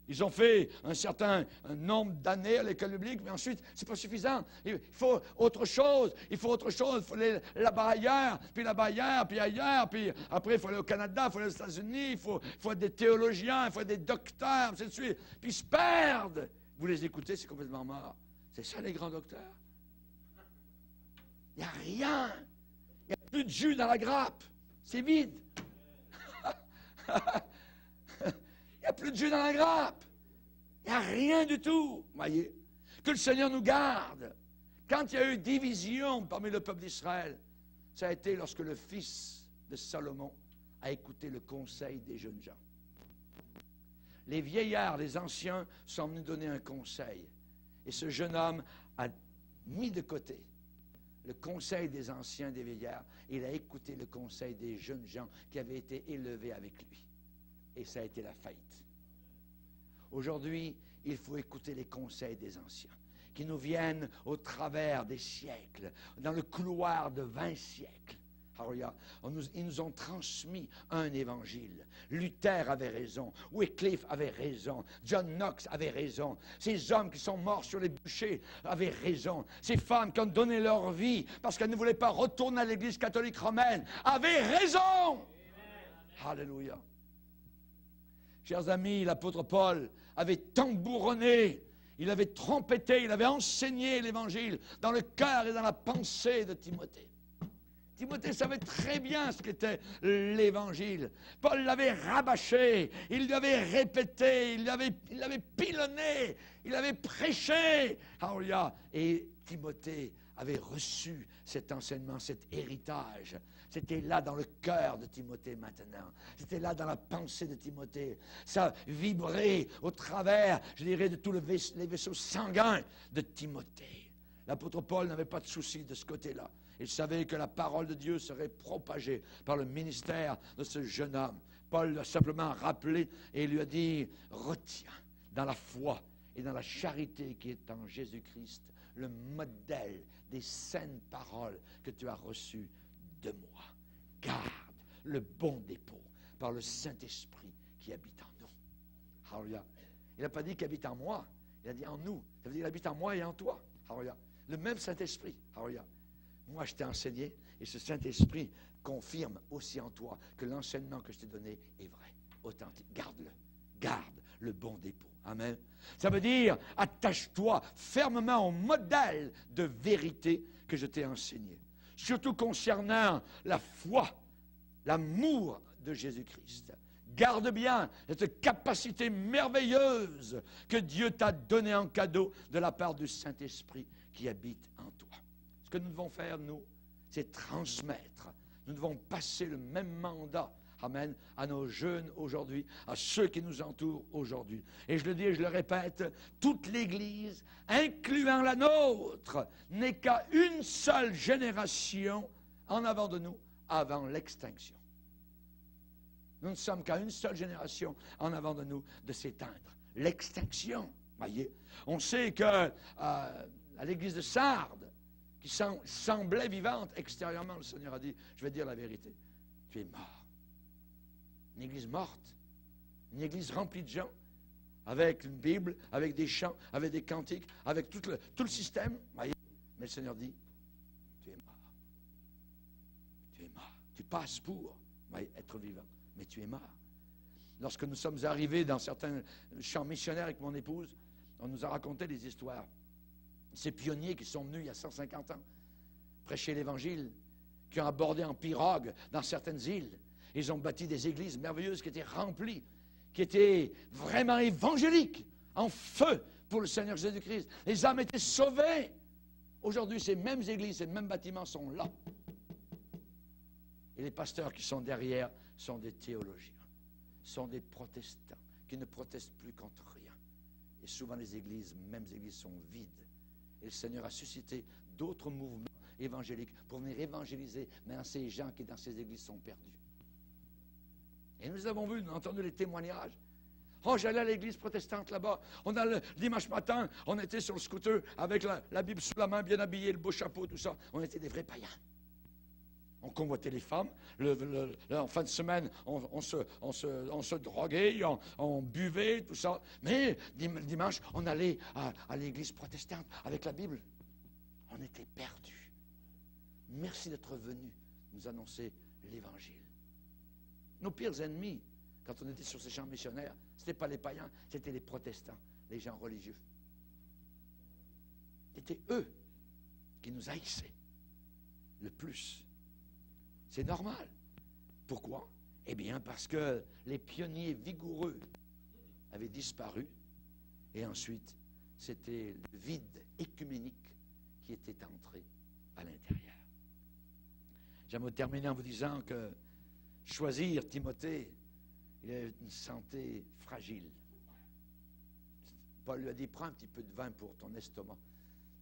Ils ont fait un certain nombre d'années à l'école biblique, mais ensuite, ce n'est pas suffisant. Il faut autre chose. Il faut aller là-bas ailleurs, puis ailleurs, puis après, il faut aller au Canada, il faut aller aux États-Unis, il faut être des théologiens, il faut être des docteurs, ainsi de suite. Puis ils se perdent. Vous les écoutez, c'est complètement mort. C'est ça les grands docteurs. Il n'y a rien. Il n'y a plus de jus dans la grappe. C'est vide. Il n'y a plus de jus dans la grappe. Il n'y a rien du tout. Voyez. Que le Seigneur nous garde. Quand il y a eu division parmi le peuple d'Israël, ça a été lorsque le fils de Salomon a écouté le conseil des jeunes gens. Les vieillards, les anciens, sont venus donner un conseil. Et ce jeune homme a mis de côté le conseil des anciens, des vieillards. Il a écouté le conseil des jeunes gens qui avaient été élevés avec lui. Et ça a été la faillite. Aujourd'hui, il faut écouter les conseils des anciens, qui nous viennent au travers des siècles, dans le couloir de 20 siècles. Alléluia. Ils nous ont transmis un évangile. Luther avait raison, Wycliffe avait raison, John Knox avait raison, ces hommes qui sont morts sur les bûchers avaient raison, ces femmes qui ont donné leur vie parce qu'elles ne voulaient pas retourner à l'Église catholique romaine avaient raison. Alléluia. Chers amis, l'apôtre Paul avait tambouronné, il avait trompetté, il avait enseigné l'Évangile dans le cœur et dans la pensée de Timothée. Timothée savait très bien ce qu'était l'Évangile. Paul l'avait rabâché, il lui avait répété, il l'avait pilonné, il avait prêché. Alléluia. Et Timothée avait reçu cet enseignement, cet héritage. C'était là dans le cœur de Timothée maintenant. C'était là dans la pensée de Timothée. Ça vibrait au travers, je dirais, de tous les vaisseaux sanguins de Timothée. L'apôtre Paul n'avait pas de souci de ce côté-là. Il savait que la parole de Dieu serait propagée par le ministère de ce jeune homme. Paul l'a simplement rappelé et lui a dit, retiens dans la foi et dans la charité qui est en Jésus-Christ le modèle des saines paroles que tu as reçues de moi. Garde le bon dépôt par le Saint-Esprit qui habite en nous. Alléluia. Il n'a pas dit qu'il habite en moi, il a dit en nous. Ça veut dire qu'il habite en moi et en toi. Alléluia. Le même Saint-Esprit. Alléluia. Moi, je t'ai enseigné et ce Saint-Esprit confirme aussi en toi que l'enseignement que je t'ai donné est vrai, authentique. Garde-le. Garde le bon dépôt. Amen. Ça veut dire, attache-toi fermement au modèle de vérité que je t'ai enseigné. Surtout concernant la foi, l'amour de Jésus-Christ. Garde bien cette capacité merveilleuse que Dieu t'a donnée en cadeau de la part du Saint-Esprit qui habite en toi. Ce que nous devons faire, nous, c'est transmettre. Nous devons passer le même mandat, amen, à nos jeunes aujourd'hui, à ceux qui nous entourent aujourd'hui. Et je le dis et je le répète, toute l'Église, incluant la nôtre, n'est qu'à une seule génération en avant de nous, avant l'extinction. Nous ne sommes qu'à une seule génération en avant de nous de s'éteindre. L'extinction, voyez. On sait que à l'Église de Sardes, qui semblait vivante extérieurement, le Seigneur a dit, je vais dire la vérité, tu es mort. Une église morte, une église remplie de gens, avec une Bible, avec des chants, avec des cantiques, avec tout le système. Voyez. Mais le Seigneur dit, tu es mort. Tu es mort. Tu passes pour être vivant, mais tu es mort. Lorsque nous sommes arrivés dans certains champs missionnaires avec mon épouse, on nous a raconté des histoires. Ces pionniers qui sont venus il y a 150 ans prêcher l'Évangile, qui ont abordé en pirogue dans certaines îles. Ils ont bâti des églises merveilleuses qui étaient remplies, qui étaient vraiment évangéliques, en feu pour le Seigneur Jésus-Christ. Les âmes étaient sauvées. Aujourd'hui, ces mêmes églises, ces mêmes bâtiments sont là. Et les pasteurs qui sont derrière sont des théologiens, sont des protestants qui ne protestent plus contre rien. Et souvent les églises, mêmes églises, sont vides. Et le Seigneur a suscité d'autres mouvements évangéliques pour venir évangéliser maintenant ces gens qui dans ces églises sont perdus. Et nous avons vu, nous avons entendu les témoignages. Oh, j'allais à l'église protestante là-bas. Le dimanche matin, on était sur le scooter avec la Bible sous la main, bien habillé, le beau chapeau, tout ça. On était des vrais païens. On convoitait les femmes. En fin de semaine, on se droguait, on buvait, tout ça. Mais dimanche, on allait à l'église protestante avec la Bible. On était perdus. Merci d'être venus nous annoncer l'Évangile. Nos pires ennemis, quand on était sur ces champs missionnaires, ce n'étaient pas les païens, c'était les protestants, les gens religieux. C'était eux qui nous haïssaient le plus. C'est normal. Pourquoi? Eh bien, parce que les pionniers vigoureux avaient disparu et ensuite, c'était le vide écuménique qui était entré à l'intérieur. J'aimerais terminer en vous disant que choisir Timothée, il a une santé fragile. Paul lui a dit, prends un petit peu de vin pour ton estomac.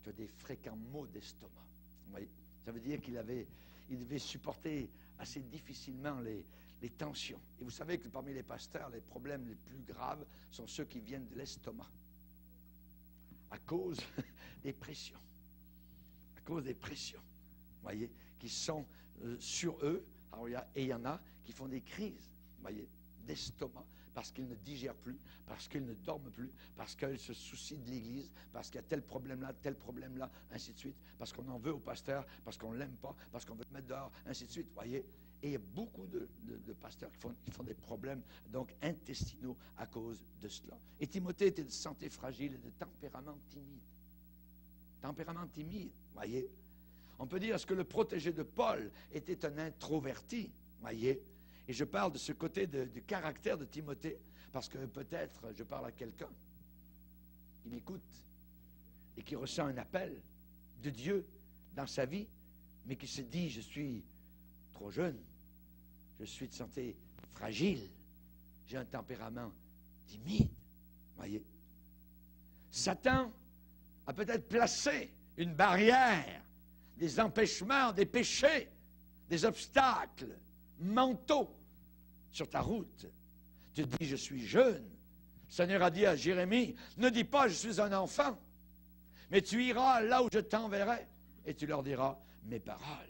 Tu as des fréquents maux d'estomac. Vous voyez? Ça veut dire qu'il devait supporter assez difficilement les tensions. Et vous savez que parmi les pasteurs, les problèmes les plus graves sont ceux qui viennent de l'estomac. À cause des pressions. À cause des pressions. Vous voyez? Qui sont sur eux. Alors, et il y en a qui font des crises. Vous voyez? D'estomac. Parce qu'ils ne digèrent plus, parce qu'ils ne dorment plus, parce qu'ils se soucient de l'Église, parce qu'il y a tel problème-là, ainsi de suite, parce qu'on en veut au pasteur, parce qu'on ne l'aime pas, parce qu'on veut le mettre dehors, ainsi de suite, voyez. Et il y a beaucoup de pasteurs qui font des problèmes, donc, intestinaux à cause de cela. Et Timothée était de santé fragile et de tempérament timide. Tempérament timide, voyez. On peut dire, est-ce que le protégé de Paul était un introverti, voyez. Et je parle de ce côté du caractère de Timothée, parce que peut-être je parle à quelqu'un qui m'écoute et qui ressent un appel de Dieu dans sa vie, mais qui se dit, je suis trop jeune, je suis de santé fragile, j'ai un tempérament timide, voyez. Satan a peut-être placé une barrière, des empêchements, des péchés, des obstacles mentaux sur ta route. Tu dis, je suis jeune. Le Seigneur a dit à Jérémie, ne dis pas, je suis un enfant, mais tu iras là où je t'enverrai et tu leur diras mes paroles.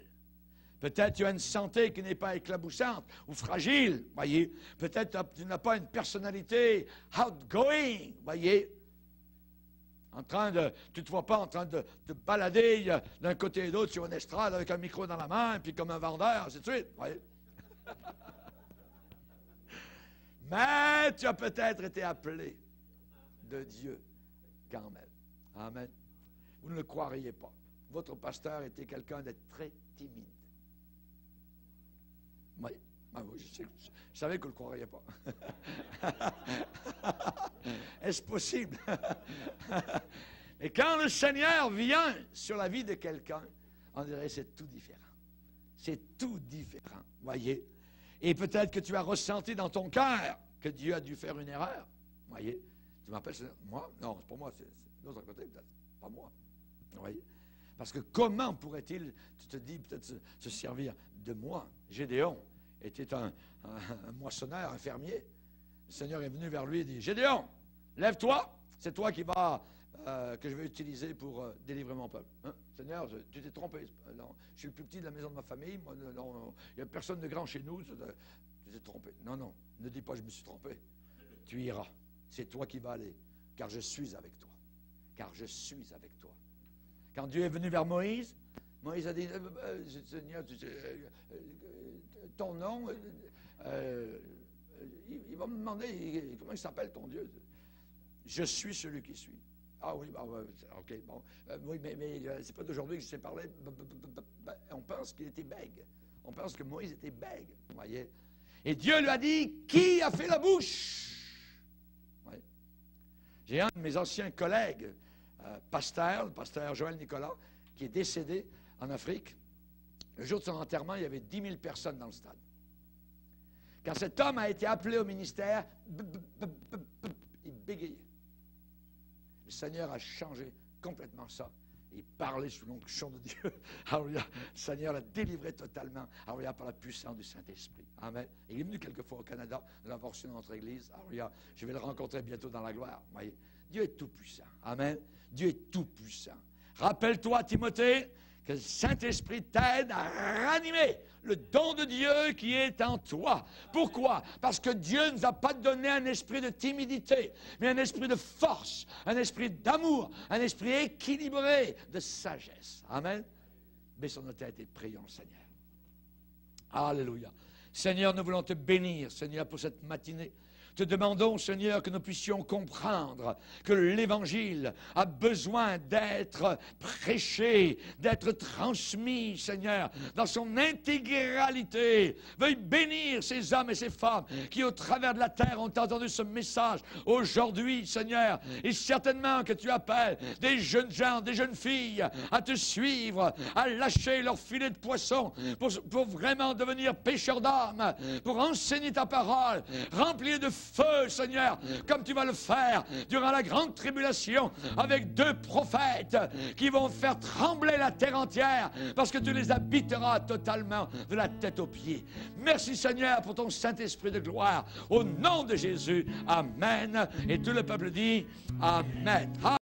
Peut-être tu as une santé qui n'est pas éclaboussante ou fragile, voyez. Peut-être tu n'as pas une personnalité outgoing, voyez. Tu ne te vois pas en train de balader d'un côté et d'autre sur une estrade avec un micro dans la main, puis comme un vendeur, ainsi de suite, voyez. Mais tu as peut-être été appelé de Dieu quand même. Amen. Vous ne le croiriez pas. Votre pasteur était quelqu'un de très timide. Oui, je savais que vous ne le croiriez pas. Est-ce possible? Et quand le Seigneur vient sur la vie de quelqu'un, on dirait que c'est tout différent. C'est tout différent, voyez. Et peut-être que tu as ressenti dans ton cœur que Dieu a dû faire une erreur. Voyez, tu m'appelles, moi? Non, c'est pas moi, c'est de l'autre côté peut-être, pas moi. Voyez. Parce que comment pourrait-il, tu te dis, peut-être se servir de moi? Gédéon était un moissonneur, un fermier. Le Seigneur est venu vers lui et dit, Gédéon, lève-toi, c'est toi qui vas, que je vais utiliser pour délivrer mon peuple. Hein? Seigneur, tu t'es trompé. Non, je suis le plus petit de la maison de ma famille. Moi, il n'y a personne de grand chez nous. Tu t'es trompé. Non, non, ne dis pas je me suis trompé. Tu iras. C'est toi qui vas aller. Car je suis avec toi. Car je suis avec toi. Quand Dieu est venu vers Moïse, Moïse a dit, Seigneur, ton nom, il va me demander, comment il s'appelle ton Dieu? Je suis celui qui suis. Ah oui, ok, bon. Oui, mais c'est pas d'aujourd'hui que je sais parler. On pense qu'il était bègue. On pense que Moïse était bègue, vous voyez. Et Dieu lui a dit, qui a fait la bouche? Ouais. J'ai un de mes anciens collègues, le pasteur Joël Nicolas, qui est décédé en Afrique. Le jour de son enterrement, il y avait 10 000 personnes dans le stade. Quand cet homme a été appelé au ministère, il bégayait. Le Seigneur a changé complètement ça. Il parlait sous l'onction de Dieu. Alléluia. Le Seigneur l'a délivré totalement. Alléluia, par la puissance du Saint-Esprit. Amen. Il est venu quelquefois au Canada, de l'avoir reçu dans notre église. Alléluia. Je vais le rencontrer bientôt dans la gloire. Voyez. Dieu est tout-puissant. Amen. Dieu est tout-puissant. Rappelle-toi, Timothée, que le Saint-Esprit t'aide à ranimer le don de Dieu qui est en toi. Pourquoi? Parce que Dieu ne nous a pas donné un esprit de timidité, mais un esprit de force, un esprit d'amour, un esprit équilibré, de sagesse. Amen. Baissons nos têtes et prions le Seigneur. Alléluia. Seigneur, nous voulons te bénir, Seigneur, pour cette matinée. Te demandons, Seigneur, que nous puissions comprendre que l'Évangile a besoin d'être prêché, d'être transmis, Seigneur, dans son intégralité. Veuille bénir ces hommes et ces femmes qui, au travers de la terre, ont entendu ce message aujourd'hui, Seigneur. Et certainement que tu appelles des jeunes gens, des jeunes filles à te suivre, à lâcher leur filet de poisson pour vraiment devenir pêcheurs d'âmes, pour enseigner ta parole, remplir de feu, Seigneur, comme tu vas le faire durant la grande tribulation avec 2 prophètes qui vont faire trembler la terre entière parce que tu les habiteras totalement de la tête aux pieds. Merci, Seigneur, pour ton Saint-Esprit de gloire. Au nom de Jésus, Amen. Et tout le peuple dit Amen.